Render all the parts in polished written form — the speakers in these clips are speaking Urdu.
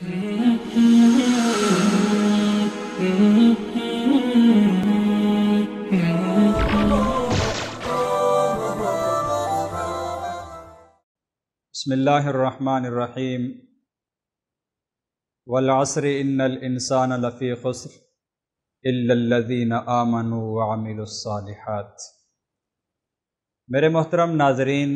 بسم اللہ الرحمن الرحیم والعصر ان الانسان لفی خسر الا الذین آمنوا وعملوا الصالحات۔ میرے محترم ناظرین،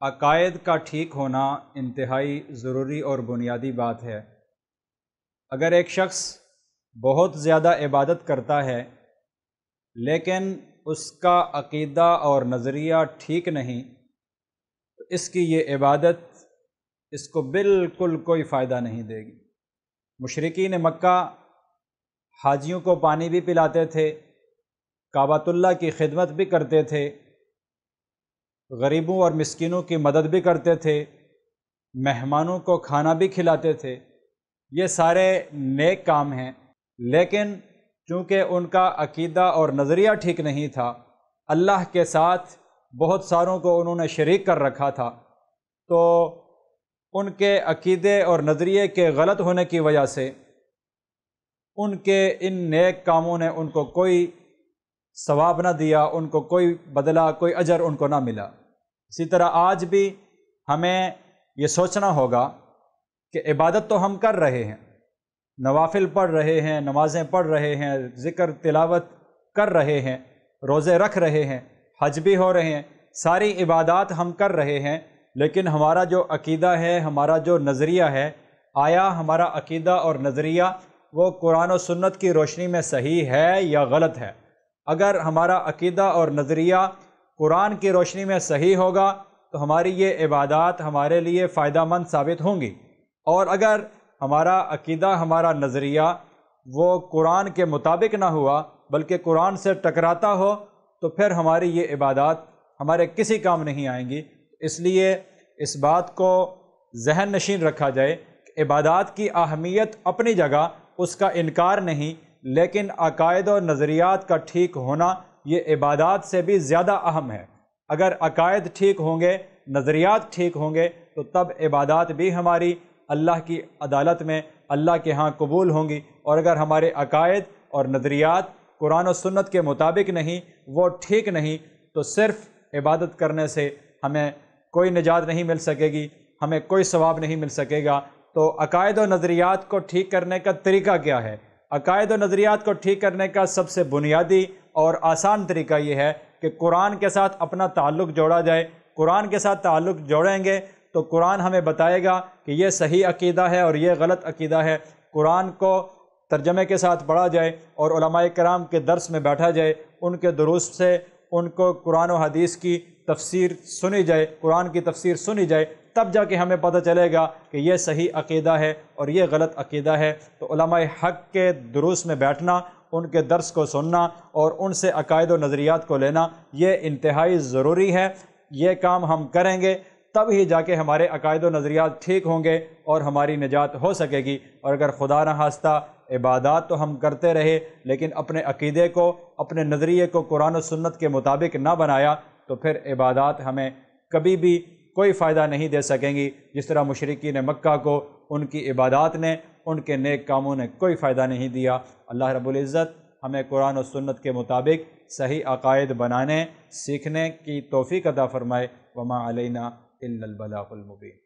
عقائد کا ٹھیک ہونا انتہائی ضروری اور بنیادی بات ہے۔ اگر ایک شخص بہت زیادہ عبادت کرتا ہے لیکن اس کا عقیدہ اور نظریہ ٹھیک نہیں تو اس کی یہ عبادت اس کو بالکل کوئی فائدہ نہیں دے گی۔ مشرکین مکہ حاجیوں کو پانی بھی پلاتے تھے، کعبۃ اللہ کی خدمت بھی کرتے تھے، غریبوں اور مسکینوں کی مدد بھی کرتے تھے، مہمانوں کو کھانا بھی کھلاتے تھے۔ یہ سارے نیک کام ہیں، لیکن چونکہ ان کا عقیدہ اور نظریہ ٹھیک نہیں تھا، اللہ کے ساتھ بہت ساروں کو انہوں نے شریک کر رکھا تھا، تو ان کے عقیدے اور نظریے کے غلط ہونے کی وجہ سے ان کے ان نیک کاموں نے ان کو کوئی ثواب نہ دیا، ان کو کوئی بدلہ، کوئی اجر ان کو نہ ملا۔ اسی طرح آج بھی ہمیں یہ سوچنا ہوگا کہ عبادت تو ہم کر رہے ہیں، نوافل پڑھ رہے ہیں، نمازیں پڑھ رہے ہیں، ذکر تلاوت کر رہے ہیں، روزے رکھ رہے ہیں، حج بھی ہو رہے ہیں، ساری عبادات ہم کر رہے ہیں، لیکن ہمارا جو عقیدہ ہے، ہمارا جو نظریہ ہے، آیا ہمارا عقیدہ اور نظریہ وہ قرآن و سنت کی روشنی میں صحیح ہے یا غلط ہے؟ اگر ہمارا عقیدہ اور نظریہ قرآن کی روشنی میں صحیح ہوگا تو ہماری یہ عبادات ہمارے لیے فائدہ مند ثابت ہوں گی، اور اگر ہمارا عقیدہ، ہمارا نظریہ وہ قرآن کے مطابق نہ ہوا بلکہ قرآن سے ٹکراتا ہو تو پھر ہماری یہ عبادات ہمارے کسی کام نہیں آئیں گی۔ اس لیے اس بات کو ذہن نشین رکھا جائے کہ عبادات کی اہمیت اپنی جگہ، اس کا انکار نہیں، لیکن عقائد و نظریات کا ٹھیک ہونا یہ عبادات سے بھی زیادہ اہم ہے۔ اگر عقائد ٹھیک ہوں گے، نظریات ٹھیک ہوں گے تو تب عبادات بھی ہماری اللہ کی عدالت میں اللہ کے ہاں قبول ہوں گی، اور اگر ہمارے عقائد اور نظریات قرآن و سنت کے مطابق نہیں، وہ ٹھیک نہیں، تو صرف عبادت کرنے سے ہمیں کوئی نجات نہیں مل سکے گی، ہمیں کوئی ثواب نہیں مل سکے گا۔ تو عقائد و نظریات کو ٹھیک کرنے کا طریقہ کیا ہے؟ عقائد و نظریات کو ٹھیک کرنے کا سب سے بنیادی اور آسان طریقہ یہ ہے کہ قرآن کے ساتھ اپنا تعلق جوڑا جائے۔ قرآن کے ساتھ تعلق جوڑیں گے تو قرآن ہمیں بتائے گا کہ یہ صحیح عقیدہ ہے اور یہ غلط عقیدہ ہے۔ قرآن کو ترجمے کے ساتھ پڑھا جائے اور علماء کرام کے درس میں بیٹھا جائے، ان کے دروس سے ان کو قرآن و حدیث کی تفسیر سنی جائے، قرآن کی تفسیر سنی جائے، تب جا کے ہمیں پتہ چلے گا کہ یہ صحیح عقیدہ ہے اور یہ غلط عقیدہ ہے۔ تو علماء حق کے دروس میں بیٹھنا، ان کے درس کو سننا اور ان سے عقائد و نظریات کو لینا یہ انتہائی ضروری ہے۔ یہ کام ہم کریں گے تب ہی جا کے ہمارے عقائد و نظریات ٹھیک ہوں گے اور ہماری نجات ہو سکے گی۔ اور اگر خدا نخواستہ عبادات تو ہم کرتے رہے لیکن اپنے عقیدے کو، اپنے نظریے کو قرآن و سنت کے مطابق نہ بنایا تو پھر عبادات ہمیں کبھی بھی کوئی فائدہ نہیں دے سکیں گی۔ جس طرح مشرکین مکہ کو ان کی عبادات نے، ان کے نیک کاموں نے کوئی فائدہ نہیں دیا۔ اللہ رب العزت ہمیں قرآن و سنت کے مطابق صحیح عقائد بنانے، سیکھنے کی توفیق عطا فرمائے۔ وما علینا الا البلاغ المبین۔